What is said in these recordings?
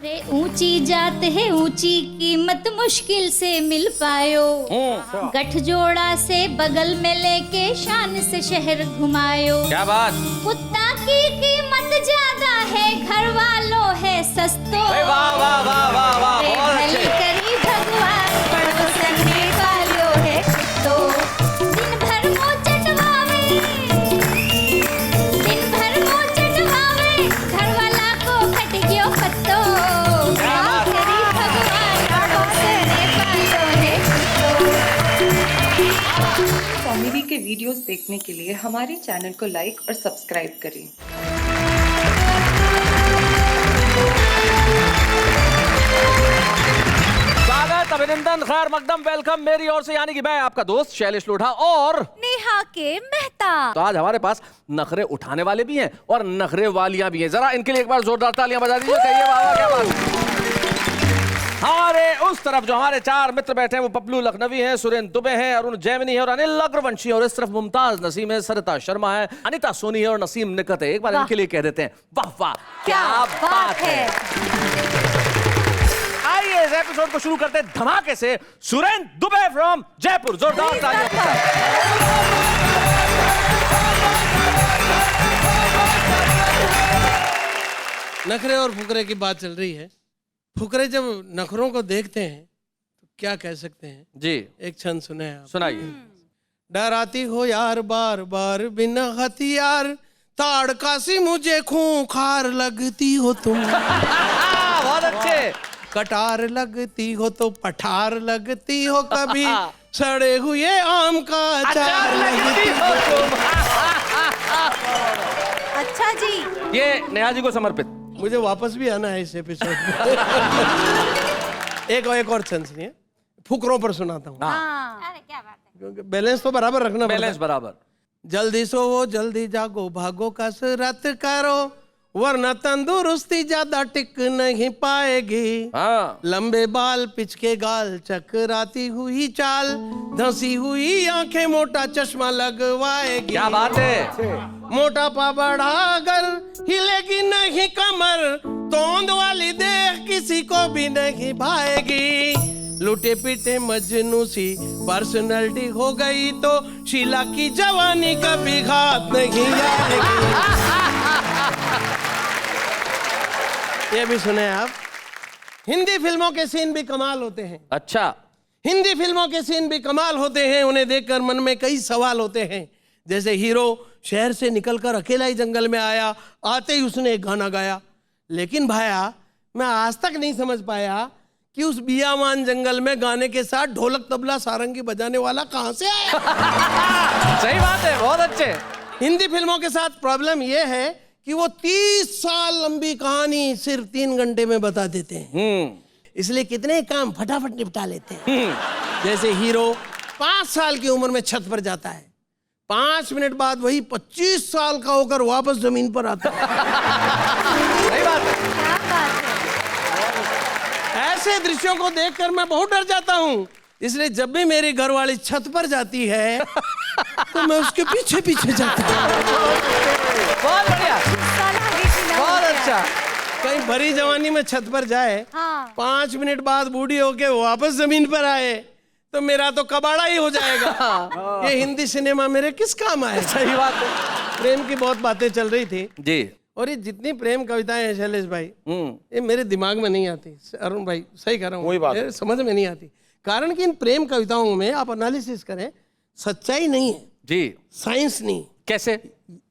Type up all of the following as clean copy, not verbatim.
अरे ऊंची जात है ऊंची कीमत मुश्किल से मिल पायो। गठजोड़ा से बगल में लेके शान से शहर घुमायो। क्या बात। कुत्ता की कीमत ज्यादा है, घर वालों है सस्तो। वाह वाह वाह वाह वाह, बहुत अच्छे। करी भगवान पड़ोसने वालों है तो दिन भर मुँह चटवावे, दिन भर मुँह चटवावे, घर वाला को फट गयो पत्तो। करी भगवान पड़ोसने वालों है तो। कॉमेडी के वीडियोस देखने के लिए हमारे चैनल को लाइक और सब्सक्राइब करें। स्वागत, अभिनंदन, खैर मकदम, वेलकम मेरी ओर से, यानी कि मैं आपका दोस्त शैलेश लोढ़ा और नेहा के मेहता। तो आज हमारे पास नखरे उठाने वाले भी हैं और नखरे वालियां भी हैं। जरा इनके लिए एक बार जोरदार तालियां बजा दीजिए। कहिए वाह वाह, क्या बात। हमारे उस तरफ जो हमारे चार मित्र बैठे हैं वो पप्लू लखनवी हैं, सुरेंद्र दुबे हैं, अरुण जैमिनी है और अनिल अग्रवंशी है। और इस तरफ मुमताज नसीम है, सरिता शर्मा है, अनिता सोनी है और नसीम निकत है। एक बार इनके लिए कह देते हैं वाह वाह क्या बात है। आइए इस एपिसोड को शुरू करते हैं धमाके से। सुरेंद्र दुबे फ्रॉम जयपुर, जोरदार तालियों के साथ। नखरे और फुकरे की बात चल रही है। फुकरे जब नखरों को देखते हैं तो क्या कह सकते हैं जी, एक छंद सुने आप। सुनाइए। डराती हो यार बार बार बिना हथियार, ताड़का सी मुझे खूंखार लगती हो तुम। बहुत अच्छे। कटार लगती हो तो पठार लगती हो, कभी सड़े हुए आम का अचार लगती हो तुम। अच्छा जी, ये नेहा जी को समर्पित। मुझे वापस भी आना है इस एपिसोड में। एक और छंद सुनिए, फुकरों पर सुनाता हूँ। अरे क्या बात है। क्योंकि बैलेंस तो बराबर रखना पड़ता है। बैलेंस बराबर। जल्दी सोवो जल्दी जागो, भागो कसरत करो, वरना तंदुरुस्ती ज्यादा टिक नहीं पाएगी। हाँ। लंबे बाल पिचके गाल, चकराती हुई चाल, धंसी हुई आंखें, मोटा चश्मा लगवाएगी। क्या बात है। मोटापा बढ़ा अगर हिलेगी नहीं कमर, तोंद वाली देख किसी को भी नहीं भाएगी। लुटे पीटे मजनू सी पर्सनैलिटी हो गई तो शीला की जवानी कभी घात नहीं आएगी। ये भी सुने आप। हिंदी फिल्मों के सीन भी कमाल होते हैं। अच्छा। हिंदी फिल्मों के सीन भी कमाल होते हैं। उन्हें देखकर मन में कई सवाल होते हैं। जैसे हीरो शहर से निकलकर अकेला ही जंगल में आया, आते ही उसने एक गाना गाया। लेकिन भाया, मैं आज तक नहीं समझ पाया कि उस बियावान जंगल में गाने के साथ ढोलक तबला सारंगी बजाने वाला कहां से आया। सही बात है, बहुत अच्छे। हिंदी फिल्मों के साथ प्रॉब्लम यह है कि वो 30 साल लंबी कहानी सिर्फ 3 घंटे में बता देते हैं। इसलिए कितने काम फटाफट निपटा लेते हैं। जैसे हीरो 5 साल की उम्र में छत पर जाता है, 5 मिनट बाद वही 25 साल का होकर वापस जमीन पर आता है। सही बात है। क्या बात है। ऐसे दृश्यों को देखकर मैं बहुत डर जाता हूँ। इसलिए जब भी मेरी घरवाली छत पर जाती है तो मैं उसके पीछे पीछे जाता हूँ। बहुत बढ़िया, बहुत अच्छा। कहीं भरी जवानी में छत पर जाए, 5 मिनट बाद बूढ़ी होके वापस जमीन पर आए तो मेरा तो कबाड़ा ही हो जाएगा। ये हिंदी सिनेमा मेरे किस काम आए। सही बात है। प्रेम की बहुत बातें चल रही थी जी। और ये जितनी प्रेम कविताएं हैं शैलेश भाई, ये मेरे दिमाग में नहीं आती। अरुण भाई सही कह रहा हूँ, ये समझ में नहीं आती। कारण कि इन प्रेम कविताओं में आप एनालिसिस करें, सच्चाई नहीं है जी, साइंस नहीं। कैसे?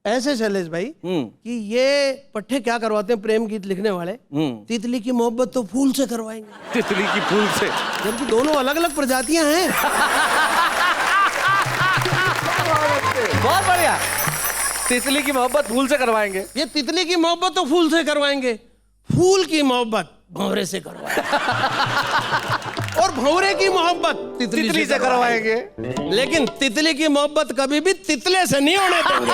ऐसे शैलेश भाई कि ये पट्टे क्या करवाते हैं प्रेम गीत लिखने वाले, तितली की मोहब्बत तो फूल से करवाएंगे। तितली की फूल से? जबकि दोनों अलग अलग प्रजातियां हैं। बहुत बढ़िया। तितली की मोहब्बत फूल से करवाएंगे। ये तितली की मोहब्बत तो फूल से करवाएंगे, फूल की मोहब्बत भंवरे से करवाएंगे, और भंवरे की मोहब्बत तितली से करवाएंगे। लेकिन तितली की मोहब्बत कभी भी तितले से नहीं होने देंगे।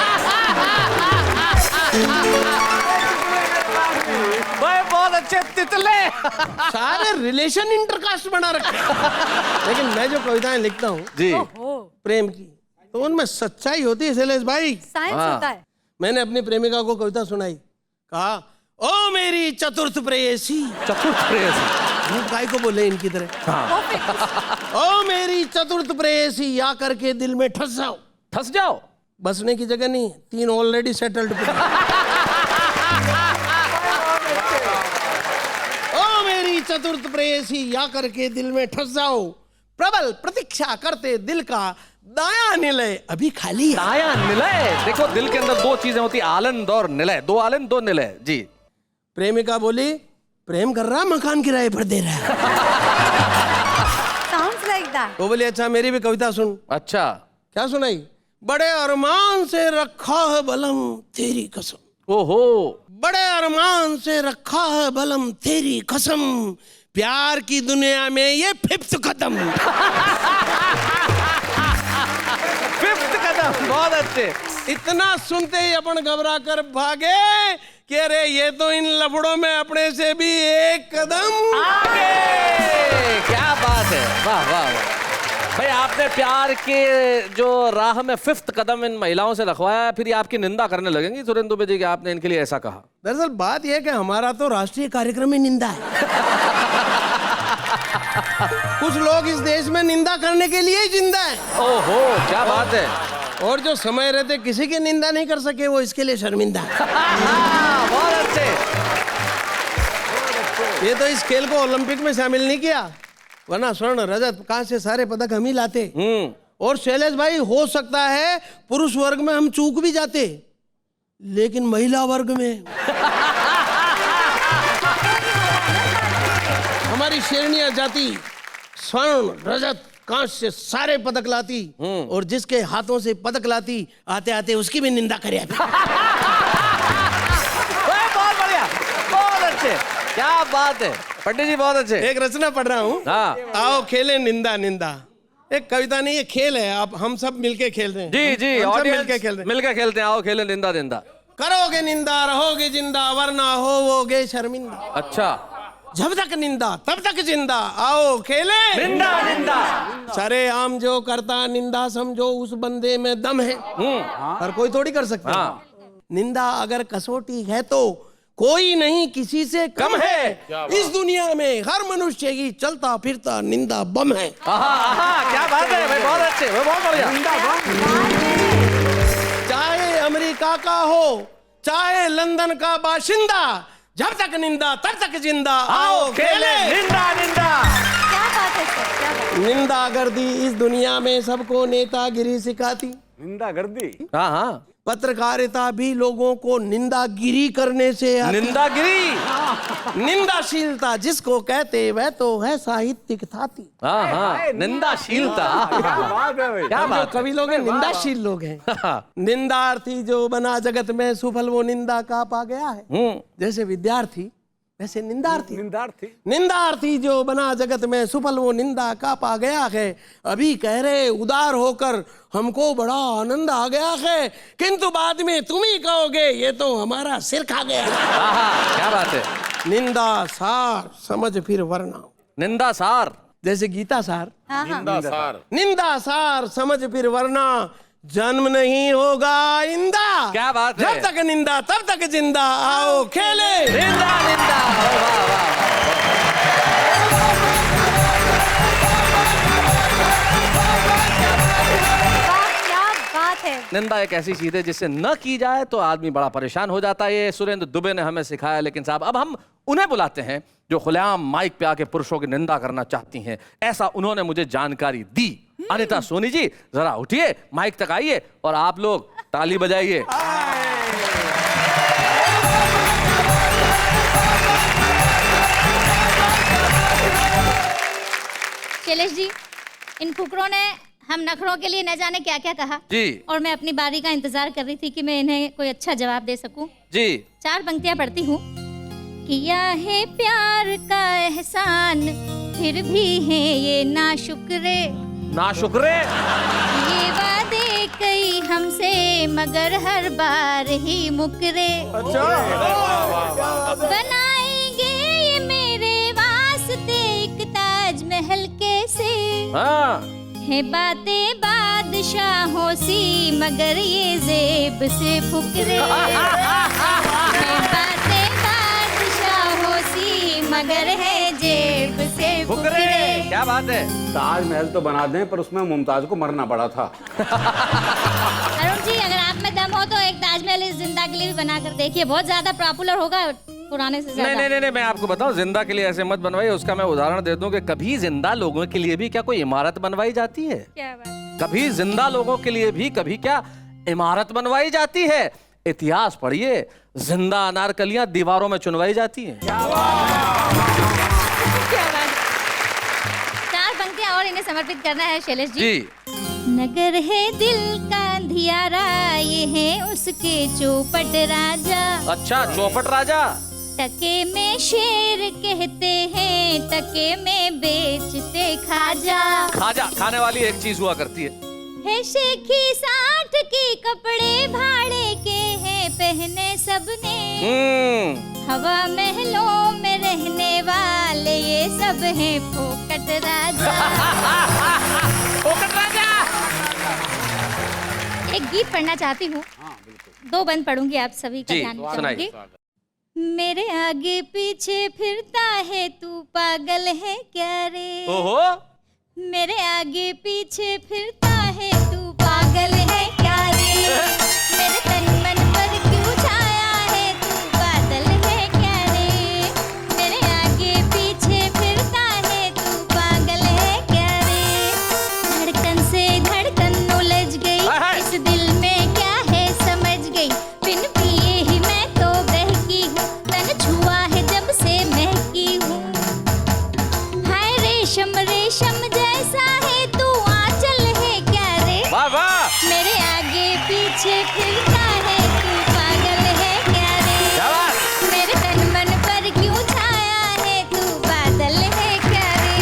भाई बहुत अच्छे तितले। सारे रिलेशन इंटरकास्ट बना रखे। लेकिन मैं जो कविताएं लिखता हूँ जी प्रेम की, तो उनमें सच्चाई होती है शैलेश भाई। साइंस होता है। मैंने अपनी प्रेमिका को कविता सुनाई, कहा ओ मेरी चतुर्थ प्रेयसी। चतुर्थ प्रेयसी झूठ काय को बोले इनकी तरह। हाँ। ओ मेरी चतुर्थ प्रेयसी या करके दिल में ठस जाओ। ठस जाओ, बसने की जगह नहीं, 3 ऑलरेडी सेटल्ड। ओ मेरी चतुर्थ प्रेयसी या करके दिल में ठस जाओ, प्रबल प्रतीक्षा करते दिल का दाया निलय अभी खाली है। दाया निलय। देखो दिल के अंदर 2 चीजें होती, आनंद और निलय। 2 आनंद 2 निलय। जी। प्रेमिका बोली, प्रेम कर रहा, मकान किराए पर दे रहा है। Sounds like that. वो बोली, अच्छा मेरी भी कविता सुन। अच्छा, क्या सुनाई? बड़े अरमान से रखा है बलम तेरी कसम। ओहो, बड़े अरमान से रखा है बलम तेरी कसम, प्यार की दुनिया में ये 5th कदम। 5th कदम। बहुत अच्छे। इतना सुनते ही अपन घबरा कर भागे कि अरे ये तो इन लफड़ों में अपने से भी 1 कदम आगे। क्या बात है, वाह वाह वाह। भाई आपने प्यार के जो राह में 5th कदम इन महिलाओं से रखवाया, फिर ये आपकी निंदा करने लगेंगी सुरेंद्र दुबे जी कि आपने इनके लिए ऐसा कहा। दरअसल बात यह है कि हमारा तो राष्ट्रीय कार्यक्रम ही निंदा है। कुछ लोग इस देश में निंदा करने के लिए ही जिंदा है। ओहो, क्या बात है। और जो समय रहते किसी की निंदा नहीं कर सके वो इसके लिए शर्मिंदा है। बहुत अच्छे। ये तो इस खेल को ओलंपिक में शामिल नहीं किया, वरना स्वर्ण रजत कहां से सारे पदक हम ही लाते। और शैलेश भाई, हो सकता है पुरुष वर्ग में हम चूक भी जाते, लेकिन महिला वर्ग में हमारी शेरनियां जाती स्वर्ण रजत कांस्य सारे पदक लाती, और जिसके हाथों से पदक लाती आते आते उसकी भी निंदा करे। बहुत बढ़िया, बहुत अच्छे, क्या बात है पंडित जी, बहुत अच्छे। एक रचना पढ़ रहा हूँ। हाँ। आओ खेले निंदा निंदा। एक कविता नहीं, ये खेल है, आप हम सब मिलके खेल रहे हैं। जी जी, हम सब ऑडियंस मिलके खेल रहे हैं। मिलके खेलते हैं। आओ खेले निंदा निंदा। करोगे निंदा रहोगे जिंदा, वरना होवोगे शर्मिंदा। अच्छा, जब तक निंदा तब तक जिंदा, आओ खेले निंदा निंदा। सरे आम जो करता निंदा समझो उस बंदे में दम है। हर कोई थोड़ी कर सकता। हाँ। निंदा अगर कसौटी है तो कोई नहीं किसी से कम है। इस दुनिया में हर मनुष्य की चलता फिरता निंदा बम है। क्या बात है भाई, बहुत अच्छे, बहुत बढ़िया। चाहे अमेरिका का हो चाहे लंदन का बाशिंदा, जब तक निंदा तब तक जिंदा, आओ खेले निंदा निंदा। क्या बात है सर, क्या बात है। निंदा गर्दी इस दुनिया में सबको नेतागिरी सिखाती। निंदा गर्दी। हाँ हाँ, पत्रकारिता भी लोगों को निंदागिरी करने से आती। निंदागिरी। निंदाशीलता जिसको कहते वह तो है साहित्यिक थाती। हाँ हाँ, निंदाशीलता। क्या बात है भाई। क्या बात। कवि लोग हैं, निंदाशील लोग हैं। निंदार्थी जो बना जगत में सुफल वो निंदा का पा गया है। जैसे विद्यार्थी वैसे निंदार्थी। निंदार्थी जो बना जगत में सुफल वो निंदा का पा गया है। अभी कह रहे उदार होकर हमको बड़ा आनंद आ गया है, किंतु बाद में तुम ही कहोगे ये तो हमारा सिर खा गया। क्या बात है। निंदा सार समझ फिर वरना। निंदा सार, जैसे गीता सार। हाँ, हाँ। निंदा सार समझ फिर वरना, जन्म नहीं होगा इंदा। क्या बात है। जब तक निंदा तब तक जिंदा, आओ खेले निंदा निंदा। वाह वाह। क्या बात है। निंदा एक ऐसी चीज है जिससे न की जाए तो आदमी बड़ा परेशान हो जाता है। ये सुरेंद्र दुबे ने हमें सिखाया। लेकिन साहब अब हम उन्हें बुलाते हैं जो खुलेआम माइक पे आके पुरुषों की निंदा करना चाहती हैं। ऐसा उन्होंने मुझे जानकारी दी। अनिता सोनी जी जरा उठिए, माइक तक आइए और आप लोग ताली बजाइए। शैलेश जी, इन फुकरों ने हम नखरों के लिए न जाने क्या क्या कहा जी। और मैं अपनी बारी का इंतजार कर रही थी कि मैं इन्हें कोई अच्छा जवाब दे सकूं। जी। 4 पंक्तियां पढ़ती हूँ। किया है प्यार का एहसान फिर भी है ये नाशुक्रे, नाशुक्रे। ये वादे कई हमसे मगर हर बार ही मुकरे। बनाएंगे ये मेरे वास्ते एक ताजमहल कैसे, हाँ। है बातें बादशाहों सी मगर ये जेब से फुकरे। है बातें अगर है जेब से फुकरे। फुकरे। क्या बात है। ताजमहल तो बना दें पर उसमें मुमताज को मरना पड़ा था। अरुण जी अगर आप में दम हो तो एक ताजमहल इस जिंदा के लिए भी बना कर देखिए, बहुत ज्यादा पॉपुलर होगा पुराने से ज्यादा। नहीं, मैं आपको बताऊं, जिंदा के लिए ऐसे मत बनवाइए। उसका मैं उदाहरण दे दूं कि कभी जिंदा लोगों के लिए भी क्या कोई इमारत बनवाई जाती है? क्या बात। कभी जिंदा लोगों के लिए भी कभी क्या इमारत बनवाई जाती है? इतिहास पढ़िए, जिंदा अनारकलियां दीवारों में चुनवाई जाती हैं। क्या बात। 4 पंक्तियां और इन्हें समर्पित करना है शैलेश जी। नगर है दिल का अंधियारा, ये है उसके चौपट राजा। अच्छा, चौपट राजा। टके में शेर कहते हैं, टके में बेचते खाजा। खाजा खाने वाली एक चीज हुआ करती है शेखी 60 की कपड़े भाड़े के हैं, पहने सबने। हवा महलों में रहने वाले ये सब हैं फोकट राजा। फोकट राजा। एक गीत पढ़ना चाहती हूँ, 2 बंद पढ़ूंगी, आप सभी का ध्यान रखूंगी। मेरे आगे पीछे फिरता है तू पागल है क्या रे। ओहो। मेरे आगे पीछे फिरता है तू पागल है क्या रे। मेरे तन मन पर क्यों छाया है तू बादल है क्या रे। मेरे आगे पीछे फिरता है तू पागल है क्या रे। धड़कन से धड़कन उलझ गई, इस दिल में क्या है समझ गई। बिन पिए ही मैं तो बहकी हूँ, तन छुआ है जब से महकी हूँ। हाय रेशम रेशम जैसा है तू आंचल है क्या रे। वाह वाह। मेरे आगे पीछे फिरता है तू पागल है क्या रे। क्या बात। मेरे तन मन पर क्यों छाया है तू बादल है क्या रे।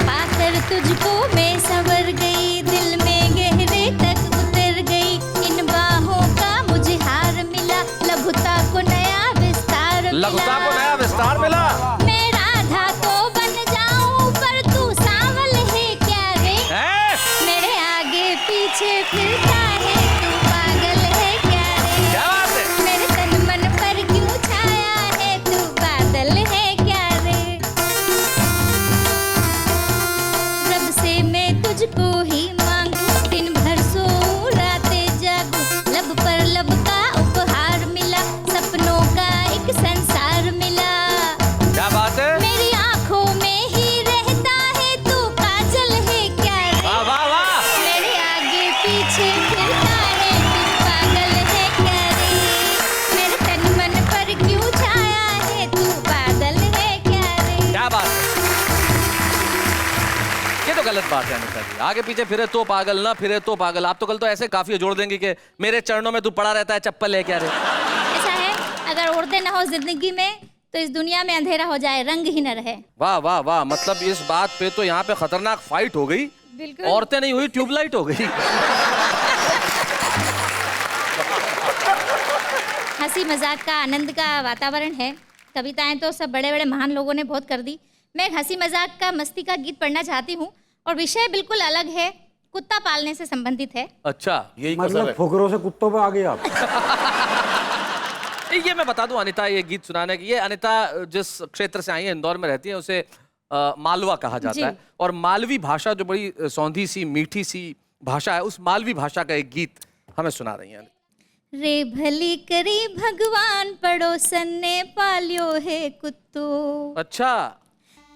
पाकर तुझको मैं संवर गई, दिल में गहरे तक उतर गई। इन बाहों का मुझे हार मिला, लघुता को नया विस्तार मिला। लघुता को नया विस्तार मिला। मैं राधा तो बन जाऊं पर तू सांवल है क्या रे। मेरे आगे पीछे फिरता है तू पागल है क्या रे। क्या बात है। मेरे तन मन पर क्यों छाया है तू बादल है क्या रे। रब से मैं तुझको ही मांगू, दिन भर सोऊं रातें जागूं। लब पर लब का उपहार मिला, सपनों का एक संसार मिला। क्या बात है। मेरी आंखों में ही रहता है तू काजल है क्या रे। वाह वाह वाह। मेरे आगे पीछे फिरता है तू पागल है क्या रे। मेरे तन मन पर क्यों छाया है तू बादल है क्या रे। क्या बात है। ये तो गलत बात है अनिता जी, आगे पीछे फिरे तो पागल, ना फिरे तो पागल। आप तो कल तो ऐसे काफी जोड़ देंगे कि मेरे चरणों में तू पड़ा रहता है, चप्पल है क्या रे। ऐसा है, अगर उड़ते न हो जिंदगी में तो इस दुनिया में अंधेरा हो जाए, रंग ही न रहे। वाह वाह वाह। मतलब इस बात पे तो यहाँ पे खतरनाक फाइट हो गई। बिल्कुल। औरतें नहीं हुई, ट्यूबलाइट हो गई। हंसी मजाक का आनंद का वातावरण है। कविताएं तो सब बड़े बड़े महान लोगों ने बहुत कर दी। मैं एक हंसी मजाक का मस्ती का गीत पढ़ना चाहती हूँ और विषय बिल्कुल अलग है, कुत्ता पालने से संबंधित है। अच्छा, यही मतलब फुकरों से कुत्तों पे आ गए आप। ये मैं बता दूं, अनिता ये गीत सुनाने की, ये अनिता जिस क्षेत्र से आई है, इंदौर में रहती है, उसे मालवा कहा जाता है। और मालवी भाषा जो बड़ी सौंधी सी मीठी सी भाषा है, उस मालवी भाषा का एक गीत हमें सुना रही है। रे भली करी भगवान पड़ोसन ने पालियो है कुत्तो। अच्छा।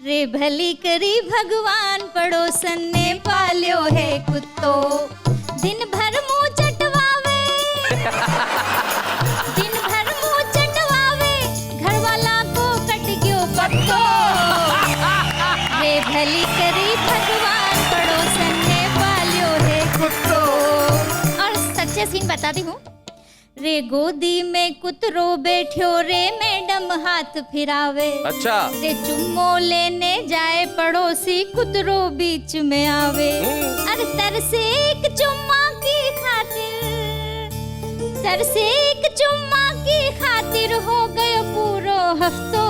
रे भली करी भगवान पड़ोसन ने पालियो है कुत्तो। दिन भर मुंह चटवावे, दिन भर मुंह चटवावे, घर वाला को कट गयो पत्तो। रे भली करी भगवान पड़ोसन ने पालियो है कुत्तो। और सच्चे सीन बताती हूँ। रे गोदी में कुतरो बैठ्यो रे मैडम हाथ फिरावे। अच्छा। रे चुम्मो लेने जाए पड़ोसी कुतरो बीच में आवे। अरे तरसे एक चुम्मा की खातिर, तरसे एक चुम्मा की खातिर हो गयो पूरो हफ्तो।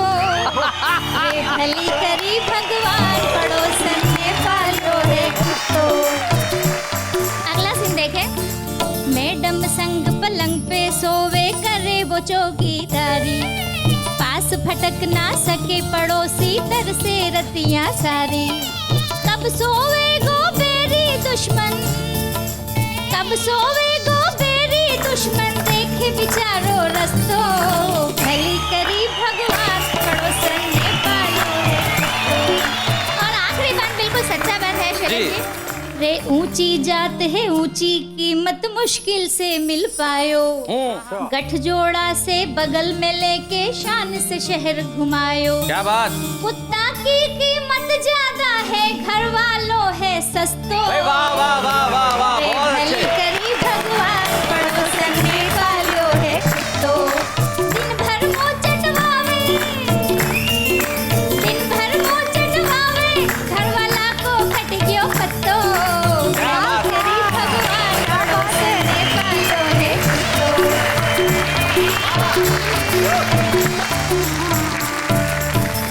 रे भली करी भगवान पड़ोसन ने पालो है कुत्तो। अगला सीन देखें। मैडम संग पलंग पे सोवे करे वो चौकीदारी, पास भटक ना सके पड़ोसी दर से रतियां सारी। कब सोवेगो बेरी दुश्मन, कब सोवेगो बेरी दुश्मन, देखे बिचारो रस्तो, भली करी भगवान पड़ोसन ने पालो। और आखिरी बात बिल्कुल सच्चा बात है शरद जी। रे ऊंची जात है ऊंची कीमत मुश्किल से मिल पायो, गठजोड़ा से बगल में लेके शान से शहर घुमायो। क्या बात। कुत्ता की कीमत ज्यादा है, घर वालों है सस्तो। वाह वाह वाह वाह वाह, रे बहुत भली अच्छे। करी भगवान पड़ोसन ने पालो है तो, दिन भर मुंह चटवावे, दिन भर मुंह चटवावे, घर वाला को कट गयो पत्तो। करी भगवान पड़ोसन ने पालो है तो।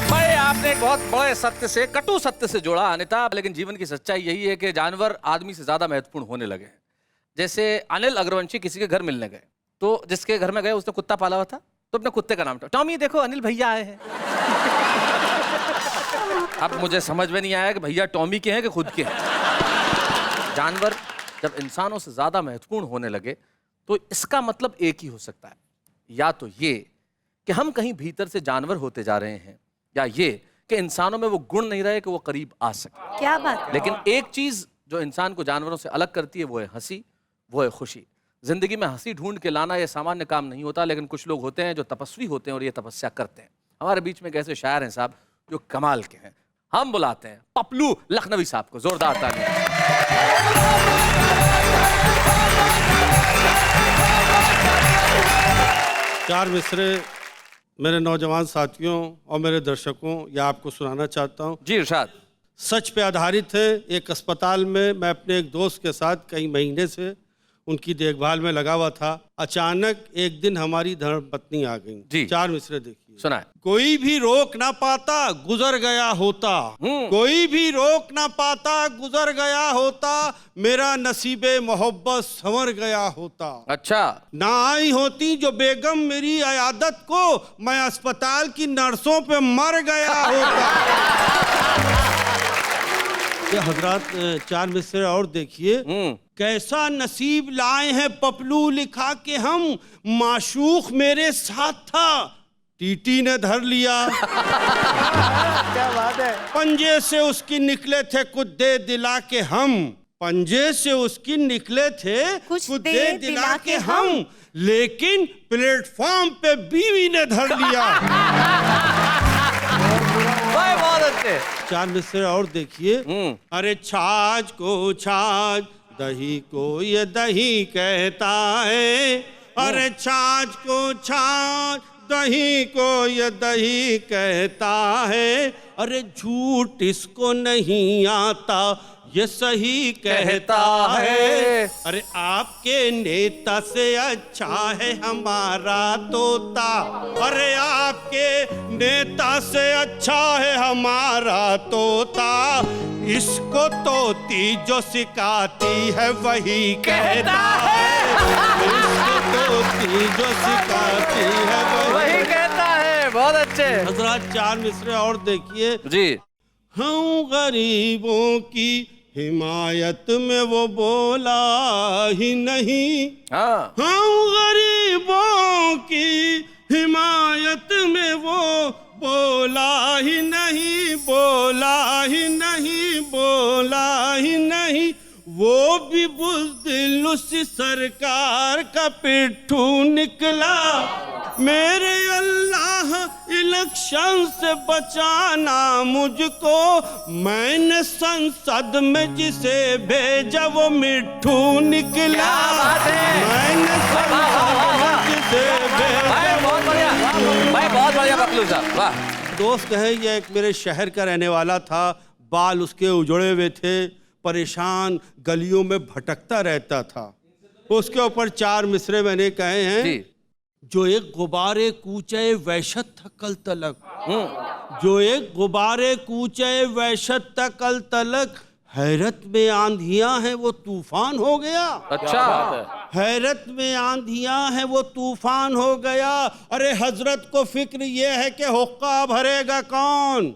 भाई आपने एक बहुत बड़े सत्य से, कटु सत्य से जोड़ा अनिता, लेकिन जीवन की सच्चाई यही है कि जानवर आदमी से ज्यादा महत्वपूर्ण होने लगे हैं। जैसे अनिल अग्रवंशी किसी के घर मिलने गए, तो जिसके घर में गए उसने कुत्ता पाला हुआ था, तो अपने कुत्ते का नाम टॉमी, देखो अनिल भैया आए हैं। अब मुझे समझ में नहीं आया कि भैया टॉमी के हैं कि खुद के हैं। जानवर जब इंसानों से ज्यादा महत्वपूर्ण होने लगे तो इसका मतलब एक ही हो सकता है, या तो ये कि हम कहीं भीतर से जानवर होते जा रहे हैं, या ये कि इंसानों में वो गुण नहीं रहे कि वो करीब आ सके। क्या बात है। लेकिन एक चीज जो इंसान को जानवरों से अलग करती है वो है हंसी, वो है खुशी। जिंदगी में हंसी ढूंढ के लाना ये सामान्य काम नहीं होता, लेकिन कुछ लोग होते हैं जो तपस्वी होते हैं और ये तपस्या करते हैं। हमारे बीच में एक ऐसे शायर हैं साहब जो कमाल के हैं, हम बुलाते हैं पपलू लखनवी साहब को। जोरदार तालियां। चार मिसरे मेरे नौजवान साथियों और मेरे दर्शकों या आपको सुनाना चाहता हूँ। जी इरशाद। सच पे आधारित है। एक अस्पताल में मैं अपने एक दोस्त के साथ कई महीने से उनकी देखभाल में लगा हुआ था। अचानक एक दिन हमारी धर्मपत्नी आ जी। गई। चार मिसरे देखिए। सुनाए। कोई भी रोक ना पाता गुजर गया होता, कोई भी रोक ना पाता गुजर गया होता, मेरा नसीबे मोहब्बत संवर गया होता। अच्छा। ना आई होती जो बेगम मेरी अयादत को, मैं अस्पताल की नर्सों पे मर गया होता। ये हजरात चार मिसरे और देखिए। कैसा नसीब लाए हैं पपलू लिखा के हम, माशूक मेरे साथ था टीटी ने धर लिया। क्या बात है। पंजे से उसकी निकले थे कुछ दे दिला के हम, पंजे से उसकी निकले थे कुछ कुछ दे दिला के हम, लेकिन प्लेटफॉर्म पे बीवी ने धर लिया। बहुत अच्छे। चार मिसरे और देखिए। अरे छाछ को छाछ, दही को ये दही कहता है, अरे छाछ को छाछ, दही को ये दही कहता है, अरे झूठ इसको नहीं आता ये सही कहता है। अरे आपके नेता से अच्छा है हमारा तोता, अरे आपके नेता से अच्छा है हमारा तोता, इसको तोती जो सिखाती है वही कहता है, इसको तोती जो सिखाती है वही कहता है। बहुत अच्छे। हजरात चार मिसरे और देखिए जी। हम गरीबों की हिमायत में वो बोला ही नहीं, हाँ। हम गरीबों की हिमायत में वो बोला ही नहीं, बोला ही नहीं, बोला ही नहीं, वो भी बुज़दिल उसी सरकार का पिट्ठू निकला। मेरे अल्लाह इलेक्शन से बचाना मुझको, मैंने संसद में जिसे भेजा वो मिट्ठू निकला। मैंने संसद में जिसे भेजा। बहुत बढ़िया भाई, बहुत बढ़िया पपलू साहब, वाह। दोस्त है ये एक मेरे शहर का रहने वाला था, बाल उसके उजड़े हुए थे, परेशान गलियों में भटकता रहता था। उसके ऊपर चार मिसरे मैंने कहे हैं जी। जो एक गुब्बारे कूचे वहशत था कल तलक, जो एक गुब्बारे कूचे वहशत था कल तलक, हैरत में आंधियां हैं वो तूफान हो गया। अच्छा। हैरत में आंधियां हैं वो तूफान हो गया। अरे हजरत को फिक्र ये है कि हुक्का भरेगा कौन।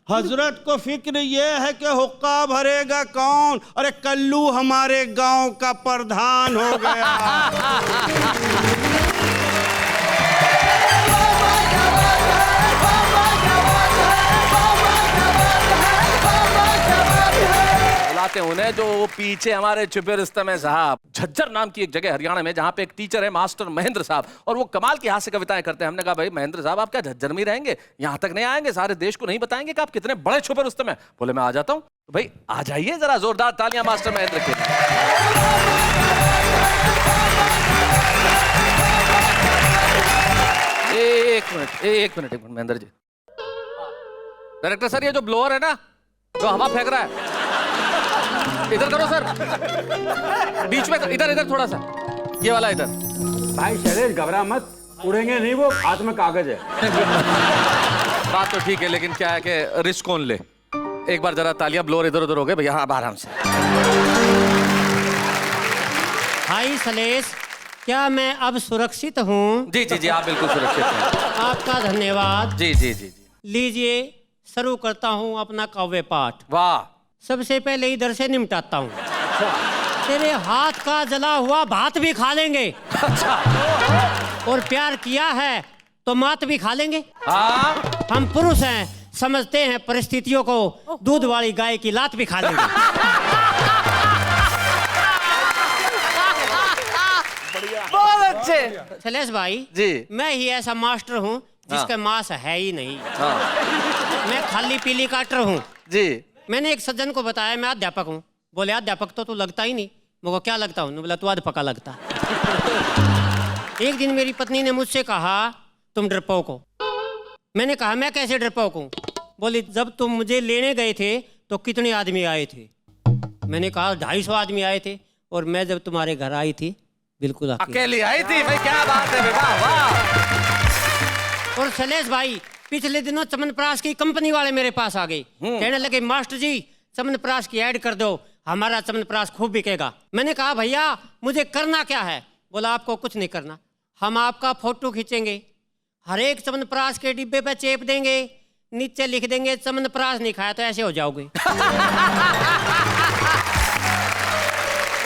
हजरत को फिक्र ये है कि हुक्का भरेगा कौन। अरे कल्लू हमारे गांव का प्रधान हो गया। बुलाते उन्हें जो वो पीछे हमारे छुपे रुस्तम है साहब। झज्जर नाम की एक जगह हरियाणा में जहाँ पे एक टीचर है मास्टर महेंद्र साहब, और वो कमाल की हास्य कविताएं करते हैं। हमने कहा भाई महेंद्र साहब आप क्या झज्जर में ही रहेंगे, यहाँ तक नहीं आएंगे, सारे देश को नहीं बताएंगे कि आप कितने बड़े छुपे रुस्तम हैं। बोले मैं आ जाता हूँ। तो भाई आ जाइए, जरा जोरदार तालियां मास्टर महेंद्र के लिए। एक minute Mahendra ji. Director sir ये जो ब्लोअर है ना जो हवा फेंक रहा है, इधर करो सर, बीच में इधर थोड़ा सा, ये वाला इधर। भाई शैलेश घबरा मत, उड़ेंगे नहीं, वो हाथ में कागज है। बात तो ठीक है, लेकिन क्या है कि रिस्क कौन ले। एक बार जरा तालियां, ब्लोअर इधर उधर हो गए भैया, अब आराम से। भाई शैलेश, क्या मैं अब सुरक्षित हूँ? जी जी जी, आप बिल्कुल सुरक्षित हैं। आपका धन्यवाद। जी जी जी जी। लीजिए शुरू करता हूँ अपना काव्य पाठ। वाह। सबसे पहले इधर से निपटाता हूँ। तेरे हाथ का जला हुआ भात भी खा लेंगे। अच्छा। और प्यार किया है तो मात भी खा लेंगे। हाँ। हम पुरुष हैं, समझते हैं परिस्थितियों को, दूध वाली गाय की लात भी खा लेंगे। बहुत अच्छे शैलेश भाई जी। मैं ही ऐसा मास्टर हूँ जिसका मांस है ही नहीं। हाँ। मैं खाली पीली काटर हूँ जी। मैंने एक सज्जन को बताया मैं अध्यापक हूँ। बोले अध्यापक तो तू लगता ही नहीं। मुझको क्या लगता हूँ? बोला तू अध्यापका लगता। एक दिन मेरी पत्नी ने मुझसे कहा तुम डरपोक हो। मैंने कहा मैं कैसे डरपोक हूँ? बोली जब तुम मुझे लेने गए थे तो कितने आदमी आए थे? मैंने कहा 250 आदमी आए थे। और मैं जब तुम्हारे घर आई थी बिल्कुल अकेली आई थी। भाई क्या बात है, वाह वाह। और शैलेश भाई पिछले दिनों चमनप्राश की कंपनी वाले मेरे पास आ गए, कहने लगे मास्टर जी चमनप्राश की ऐड कर दो, हमारा चमनप्राश खूब बिकेगा। मैंने कहा भैया मुझे करना क्या है? बोला आपको कुछ नहीं करना, हम आपका फोटो खींचेंगे, हर एक चमनप्राश के डिब्बे पे चेप देंगे, नीचे लिख देंगे चमनप्राश नहीं खाया तो ऐसे हो जाओगे।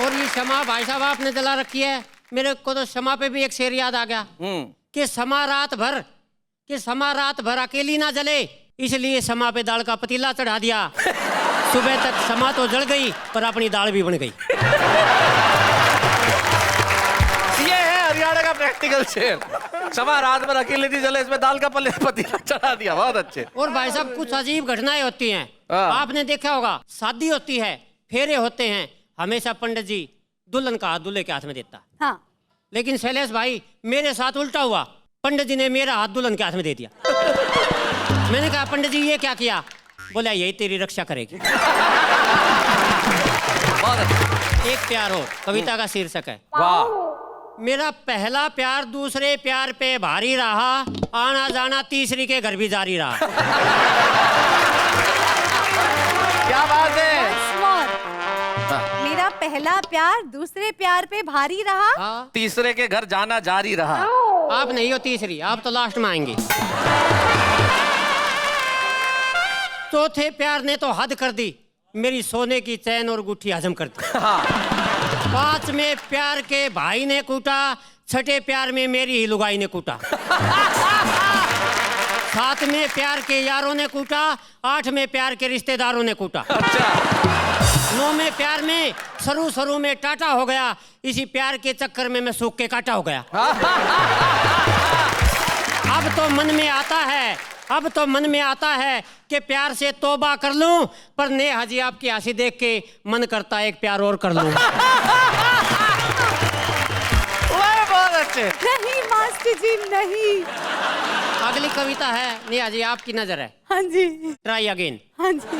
और ये क्षमा भाई साहब आपने जला रखी है। मेरे को तो क्षमा पे भी एक शेर याद आ गया कि समा रात भर अकेली ना जले, इसलिए समा पे दाल का पतीला चढ़ा दिया। सुबह तक समा तो जल गई पर अपनी दाल भी बन गई। ये है हरियाणा का प्रैक्टिकल शेर। समा रात भर अकेले थी जले, इसमें दाल का पतीला चढ़ा दिया। बहुत अच्छे। और भाई साहब कुछ अजीब घटनाएं होती हैं। आपने देखा होगा शादी होती है, फेरे होते हैं, हमेशा पंडित जी दुल्हन का हाथ दूल्हे के हाथ में देता। हाँ। लेकिन शैलेश भाई मेरे साथ उल्टा हुआ, पंडित जी ने मेरा हाथ दुल्हन के हाथ में दे दिया। मैंने कहा पंडित जी ये क्या किया? बोला यही तेरी रक्षा करेगी। एक प्यार हो कविता का शीर्षक है। वाह। मेरा पहला प्यार दूसरे प्यार पे भारी रहा, आना जाना तीसरी के घर भी जारी रहा। क्या बात है। मेरा पहला प्यार दूसरे प्यार पे भारी रहा, हाँ। तीसरे के घर जाना जारी रहा। आप नहीं हो तीसरी, आप तो लास्ट में आएंगे। चौथे प्यार ने तो हद कर दी, मेरी सोने की चैन और गुट्ठी हजम कर दी। पांचवें प्यार के भाई ने कूटा, छठे प्यार में मेरी ही लुगाई ने कूटा। सातवें प्यार के यारों ने कूटा, आठवें प्यार के रिश्तेदारों ने कूटा। नौवें प्यार में सरू सरू में टाटा हो गया, इसी प्यार के चक्कर में मैं सूख के काटा हो गया। अब तो मन में आता है कि प्यार से तौबा कर लूं, पर नेहा जी आपकी हंसी देख के मन करता है एक प्यार और कर लूं। बहुत अच्छे। नहीं मास्टर जी नहीं। अगली कविता है नेहा जी आपकी नजर है। हाँ जी। Try again. हाँ जी।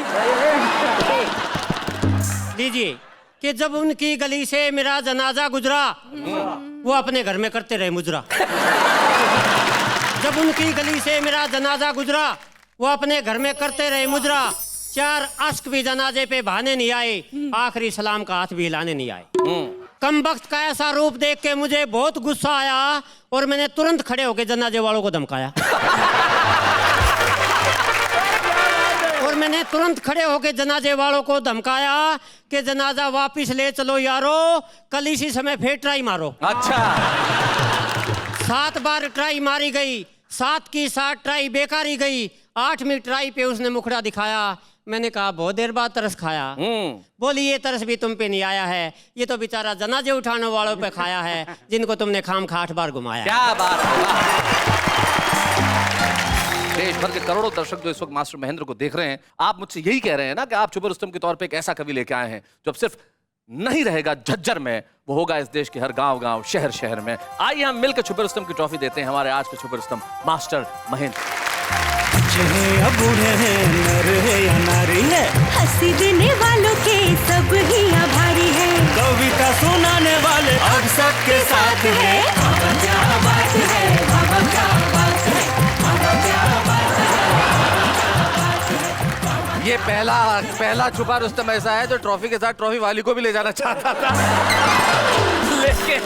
लीजिए कि जब उनकी गली से मेरा जनाजा गुजरा, वो अपने घर में करते रहे मुजरा। जब उनकी गली से मेरा जनाजा गुजरा, वो अपने घर में करते रहे मुजरा। 4 अश्क भी जनाजे पे बहाने नहीं आए, आखिरी सलाम का हाथ भी हिलाने नहीं आए। कमबख्त का ऐसा रूप देख के मुझे बहुत गुस्सा आया और मैंने तुरंत खड़े होकर जनाजे वालों को धमकाया। और मैंने तुरंत खड़े होकर जनाजे वालों को धमकाया कि जनाजा वापस ले चलो यारो, कल इसी समय फिर ट्राई मारो। अच्छा 7 बार ट्राई मारी गई, 7 की 7 ट्राई बेकार ही गई। 8वीं ट्राई पे उसने मुखड़ा दिखाया। मैंने कहा बहुत देर बाद तरस खाया। बोली ये तरस भी तुम पे नहीं आया है, ये तो बेचारा जनाजे उठाने वालों पे खाया है जिनको तुमने खाम खा 8 बार घुमाया। क्या बात है। देश भर के करोड़ों दर्शक जो इस वक्त मास्टर महेंद्र को देख रहे हैं, आप मुझसे यही कह रहे हैं ना कि आप छुपे रुस्तम के तौर पे एक ऐसा कवि लेके आए हैं जो अब सिर्फ नहीं रहेगा झज्जर में, वो होगा इस देश के हर गांव-गांव, शहर-शहर में। आइए हम मिलकर छुपे रुस्तम की ट्रॉफी देते हैं हमारे आज के छुपे रुस्तम मास्टर महेंद्र। बूढ़े हैं, नर है या नारी है, हंसी देने वालों के सब ही आभारी है, कविता सुनाने वाले अब सबके साथ है। बाबा क्या बात है, बाबा क्या बात है, बाबा क्या बात है। ये पहला छुपा रुस्तम ऐसा है जो ट्रॉफी के साथ ट्रॉफी वाली को भी ले जाना चाहता था। लेकिन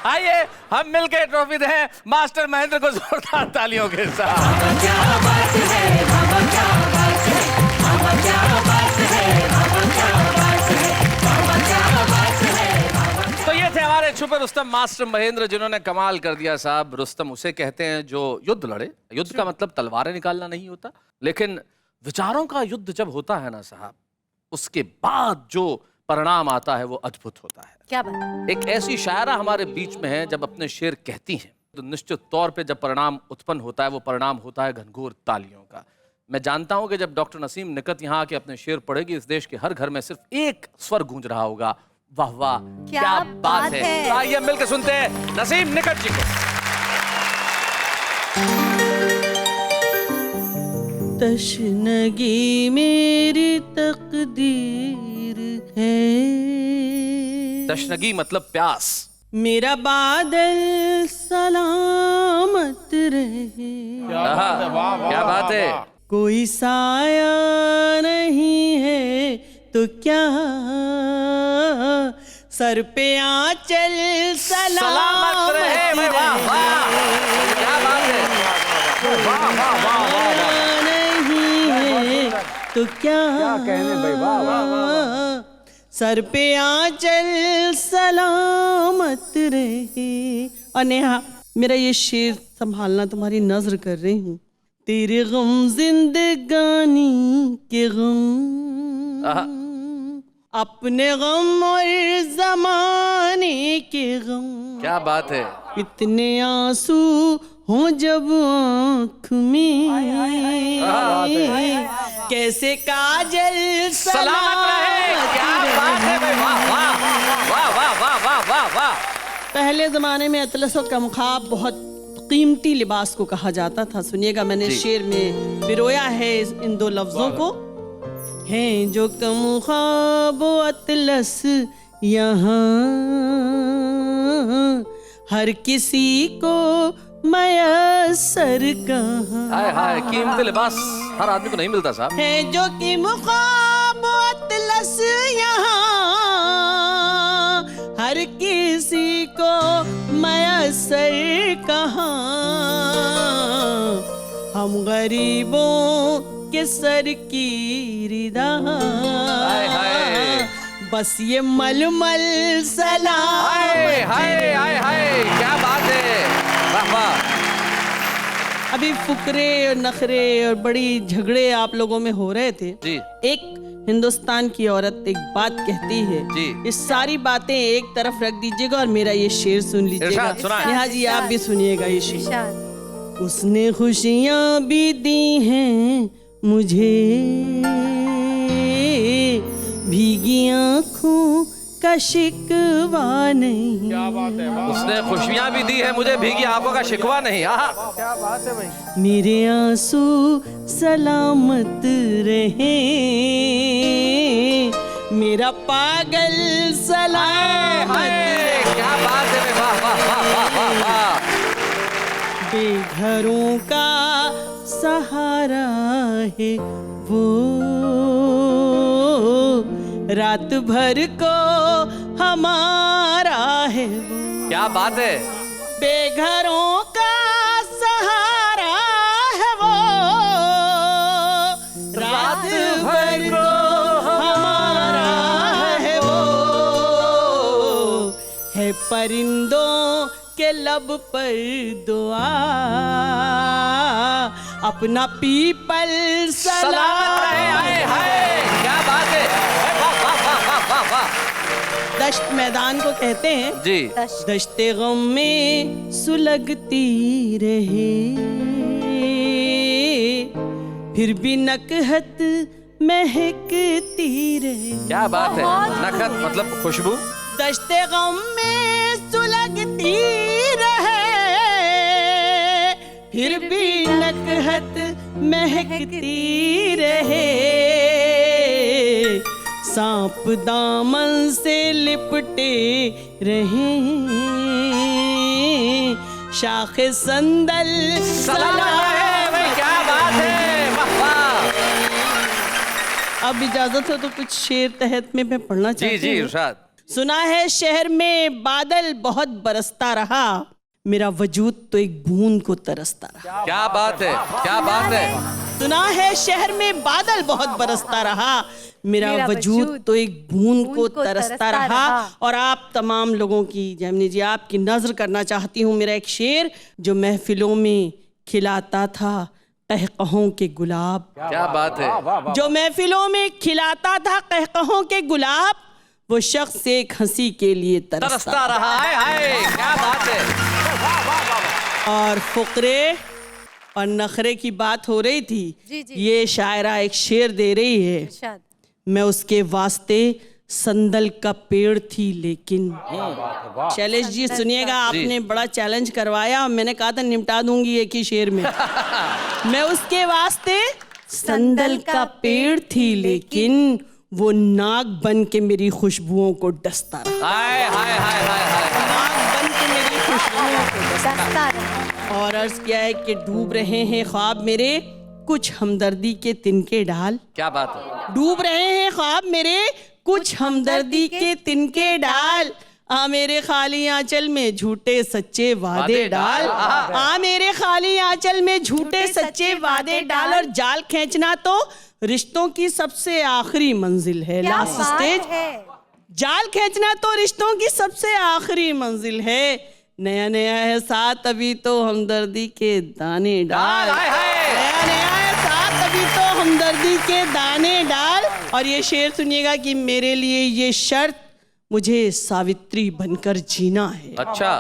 आइए हम मिलकर ट्रॉफी दें मास्टर महेंद्र को जोरदार तालियों के साथ। बाबा क्या बात है, बाबा क्या बात है, बाबा क्या बात है, बाबा क्या बात है, बाबा क्या बात है। तो ये थे हमारे छुपे रुस्तम मास्टर महेंद्र, जिन्होंने कमाल कर दिया साहब। रुस्तम उसे कहते हैं जो युद्ध लड़े। युद्ध का मतलब तलवारें निकालना नहीं होता, लेकिन विचारों का युद्ध जब होता है ना साहब, उसके बाद जो परिणाम आता है वो अद्भुत होता है। क्या बात। एक ऐसी शायरा हमारे बीच में है, जब अपने शेर कहती हैं तो निश्चित तौर पे जब परिणाम उत्पन्न होता है वो परिणाम होता है घनघोर तालियों का। मैं जानता हूं कि जब डॉक्टर नसीम निकट यहाँ आके अपने शेर पढ़ेगी, इस देश के हर घर में सिर्फ एक स्वर गूंज रहा होगा, वाह वाह क्या बात है। तो आइए मिलकर सुनते हैं नसीम निकट जी को। तशनगी मेरी तकदीर है, तशनगी मतलब प्यास। मेरा बादल सलामत रहे, क्या बात है। कोई साया नहीं है तो क्या, सर पे आंचल सलामत रहे। वाह वाह क्या बात है। वाह वाह वाह नहीं है तो क्या कहने भाई, वाह वाह वाह। सर पे आंचल सलामत रहे। और नेहा, मेरा ये शेर संभालना तुम्हारी नजर कर रही हूँ। तेरे गम जिंदगानी के गम, अपने गम और जमाने के गम, क्या बात है। इतने आंसू हो जब आँख में, कैसे काजल सलामत रहे। क्या बात है भाई, वाह वाह वाह वाह वाह वाह वाह वाह। पहले जमाने में अतलस और कमखाब बहुत कीमती लिबास को कहा जाता था। सुनिएगा, मैंने शेर में पिरोया है इन 2 लफ्जों को। हैं जो कमखाब अतलस यहाँ, हर किसी को मयसर कहाँ। हाय हाय, कीमती लिबास हर आदमी को नहीं मिलता साहब। है जो कि मुखाब अतलस यहाँ, हर किसी को मयसर कहाँ। हम गरीबों के सर की रिदा, बस ये मलमल सलाम। हाय हाय हाय हाय, क्या बात है, वाह वाह। अभी फुकरे और नखरे और बड़ी झगड़े आप लोगों में हो रहे थे जी। एक हिंदुस्तान की औरत एक बात कहती है जी। इस सारी बातें एक तरफ रख दीजिएगा और मेरा ये शेर सुन लीजिएगा। इरशाद सुनाएं। नेहा जी आप भी सुनिएगा ये शेर। उसने खुशियां भी दी हैं मुझे, भीगी आंखों का शिकवा नहीं। क्या बात है। उसने खुशियां भी दी है मुझे, भीगी आंखों का शिकवा नहीं। क्या बात है भाई। मेरे आंसू सलामत रहे, मेरा पागल सलामत रहे। क्या बात है, वाह वाह वाह वाह वाह वाह। बेघरों का सहारा है वो, रात भर को हमारा है वो, क्या बात है। बेघरों का सहारा है वो, रात भर को हमारा है वो, है परिंदों के लब पर दुआ, अपना पीपल सलामत रहे। हाय हाय, क्या बात है। वाह वाह वाह वाह वाह वाह। दश्त मैदान को कहते हैं जी। दश्ते गम में सुलगती रहे, फिर भी नकहत महकती रहे। क्या बात है। नकहत मतलब खुशबू। दश्ते गम में सुलगती रहे, फिर भी नकहत महकती रहे, सांप दामन से लिपटे रहे, शाखे संदल सलाम रहे। क्या बात है। वाह वाह। अब इजाजत हो तो कुछ शेर तहत में मैं पढ़ना जी चाहती जी हूँ। इरशाद। सुना है शहर में बादल बहुत बरसता रहा, मेरा वजूद तो एक बूंद को तरसता रहा। क्या बात है, क्या बात है। सुना है शहर में बादल बहुत बरसता रहा, मेरा वजूद तो एक बूंद को तरसता रहा। और आप तमाम लोगों की, जैमिनी जी, आपकी नज़र करना चाहती हूँ मेरा एक शेर जो महफिलों में खिलाता था कहकहों के गुलाब। क्या बात है। जो महफिलों में खिलाता था कहकहों के गुलाब, वो शख्स एक हंसी के लिए तरसता रहा है। हाय, क्या बात है। और फुकरे और नखरे की बात हो रही थी। जी, जी। ये शायरा एक शेर दे रही है, मैं उसके वास्ते संदल का पेड़ थी लेकिन। शैलेश जी सुनिएगा, आपने बड़ा चैलेंज करवाया, मैंने कहा था निपटा दूंगी एक ही शेर में। मैं उसके वास्ते संदल का पेड़ थी लेकिन, वो नाग बन के मेरी खुशबुओं को डसता रहा। हाय हाय हाय हाय हाय। नाग बन के मेरी खुशबुओं को डसता रहा। और अर्ज किया है कि डूब रहे हैं ख्वाब मेरे कुछ हमदर्दी के तिनके डाल। क्या बात है। डूब रहे हैं ख्वाब मेरे कुछ हमदर्दी के तिनके डाल, आ मेरे खाली आंचल में झूठे सच्चे वादे डाल। आ मेरे खाली आंचल में झूठे सच्चे वादे डाल। और जाल खींचना तो रिश्तों की सबसे आखिरी मंजिल है, लास्ट स्टेज। जाल खींचना तो रिश्तों की सबसे आखिरी मंजिल है, नया नया है साथ अभी तो हमदर्दी के दाने डाल। नया नया है साथ अभी तो हमदर्दी के दाने डाल। और ये शेर सुनिएगा कि मेरे लिए ये शर्त मुझे सावित्री बनकर जीना है। अच्छा।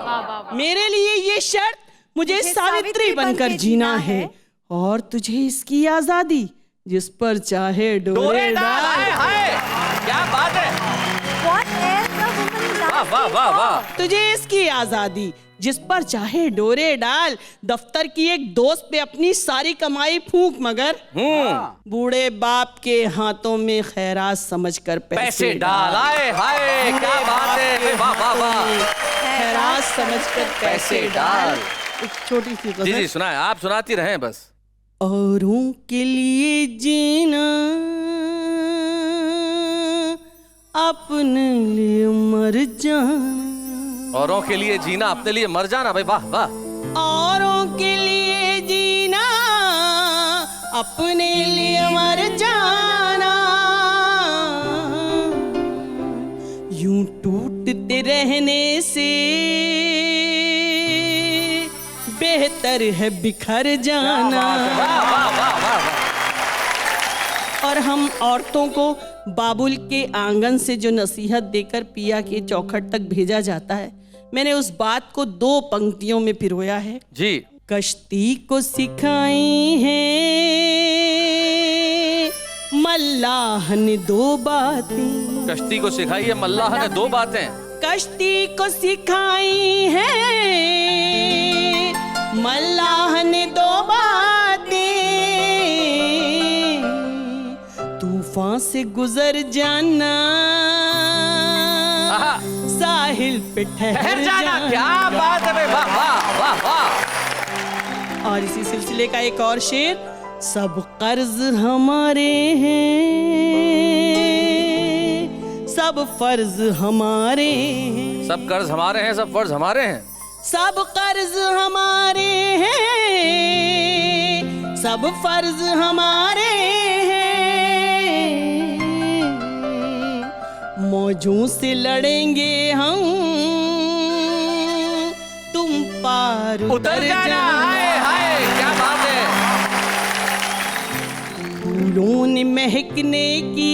मेरे लिए ये शर्त मुझे सावित्री बनकर जीना है, और तुझे इसकी आजादी जिस पर चाहे डोरे डाल। क्या बात है। वाह वाह वाह वाह। तुझे इसकी आजादी जिस पर चाहे डोरे डाल, दफ्तर की एक दोस्त पे अपनी सारी कमाई फूंक, मगर बूढ़े बाप के हाथों में खैरात समझकर पैसे डाल। हाय हाय, क्या बात है। वाह वाह वाह। खैरात समझकर पैसे डाल। एक छोटी सी जी जी सुनाए, आप सुनाती रहें बस। औरों के लिए जीना अपने लिए मर जाना। औरों के लिए जीना अपने लिए मर जाना। भाई वाह वाह। औरों के लिए जीना अपने लिए मर जाना, यूं टूटते रहने से बेहतर है बिखर जाना। और हम औरतों को बाबुल के आंगन से जो नसीहत देकर पिया के चौखट तक भेजा जाता है, मैंने उस बात को 2 पंक्तियों में पिरोया है जी। कश्ती को सिखाई है मल्लाह ने 2 बातें। कश्ती को सिखाई है मल्लाह ने 2 बातें। कश्ती को सिखाई है मल्लाह ने 2 बातें, तूफान से गुजर जाना साहिल पे ठहर जाना। क्या बात है। वाह वाह वाह वाह। और इसी सिलसिले का एक और शेर, सब कर्ज हमारे हैं सब फर्ज हमारे हैं, सब कर्ज हमारे हैं, सब फर्ज हमारे हैं, सब कर्ज हमारे हैं, सब फर्ज हमारे हैं, मौजों से लड़ेंगे हम, तुम पार उतर जाना। हाय हाय क्या बात है। फूलों ने महकने की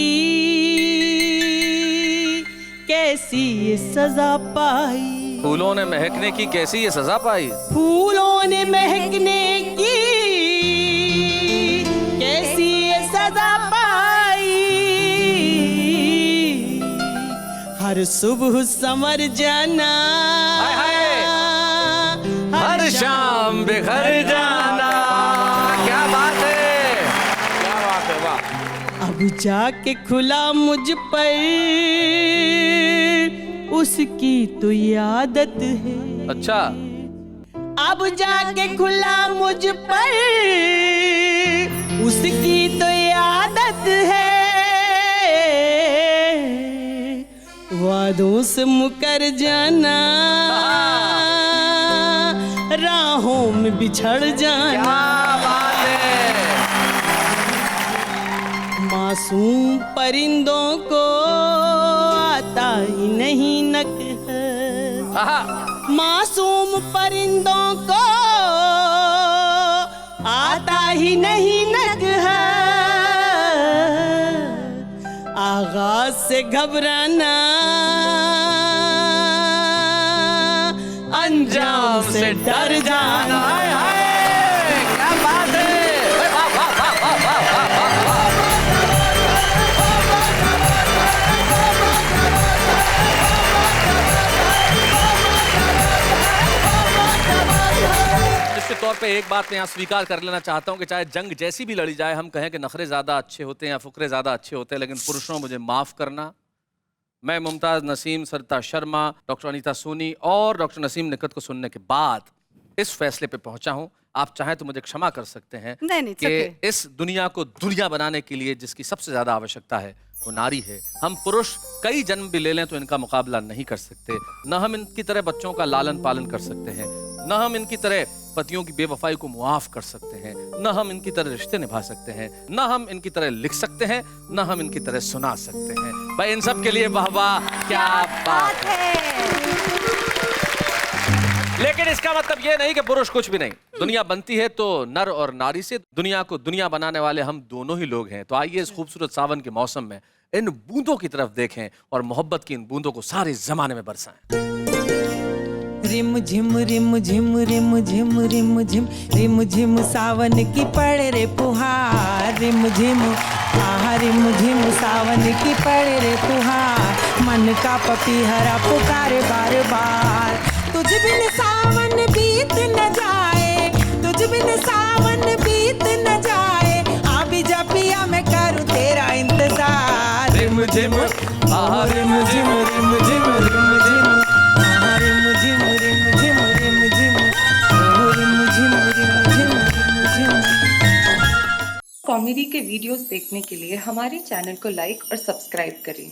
कैसी ये सजा पाई, फूलों ने महकने की कैसी ये सजा पाई, फूलों ने महकने की कैसी ये सजा पाई, हर सुबह समर जाना, हाय हाय, हर शाम बिखर जाना। क्या बात है, क्या बात है, वाह। अब जाके खुला मुझ पर उसकी तो आदत है, अच्छा, अब जाके खुला मुझ पर उसकी तो आदत है, वादों से मुकर जाना, राहों में बिछड़ जाना। क्या बात है। मासूम परिंदों को आता ही नहीं नकहर, आहा, मासूम परिंदों को आता ही नहीं नकहर, आगाज से घबराना, अंजाम से डर जाना। हाय हाय क्या बात है, वाह वाह वाह वाह वाह वाह वाह वाह। निश्चित तौर पे एक बात मैं यहाँ स्वीकार कर लेना चाहता हूँ कि चाहे जंग जैसी भी लड़ी जाए, हम कहें कि नखरे ज़्यादा अच्छे होते हैं या फुकरे ज़्यादा अच्छे होते हैं, लेकिन पुरुषों मुझे माफ़ करना, मैं मुमताज़ नसीम, सरिता शर्मा, डॉक्टर अनीता सोनी और डॉक्टर नसीम निकट को सुनने के बाद इस फैसले पे पहुंचा हूं। आप चाहें तो मुझे क्षमा कर सकते हैं नहीं, कि इस दुनिया को दुनिया बनाने के लिए जिसकी सबसे ज़्यादा आवश्यकता है वो नारी है। हम पुरुष कई जन्म भी ले लें तो इनका मुकाबला नहीं कर सकते। न हम इनकी तरह बच्चों का लालन पालन कर सकते हैं, न हम इनकी तरह पतियों की बेवफाई को मुआफ कर सकते हैं, न हम इनकी तरह रिश्ते निभा सकते हैं, न हम इनकी तरह लिख सकते हैं, न हम इनकी तरह सुना सकते हैं। भाई इन सब के लिए वाह वाह, क्या बात है। लेकिन इसका मतलब ये नहीं कि पुरुष कुछ भी नहीं। दुनिया बनती है तो नर और नारी से, दुनिया को दुनिया बनाने वाले हम दोनों ही लोग हैं। तो आइए इस खूबसूरत सावन के मौसम में इन बूंदों की तरफ देखें और मोहब्बत की इन बूंदों को सारे जमाने में बरसाएं। रिम झिम रिम झिम रिम झिम रिम झिम रिम झिम सावन की पड़ रे फुहार, रिम झिम आहा रिम झिम सावन की पड़ रे फुहार, मन का पपीहरा पुकारे बार बार, तुझ बिन सावन बीत न जाए, तुझ बिन सावन बीत न जाए, अभी जा पिया मैं करूँ तेरा इंतजार, रिम झिम आहा रिम झिम रिम झिम रिम झिम आहा रिम झिम रिम झिम रिम झिम ओह रिम झिम रिम झिम रिम झिम। कॉमेडी के वीडियोस देखने के लिए हमारे चैनल को लाइक और सब्सक्राइब करें।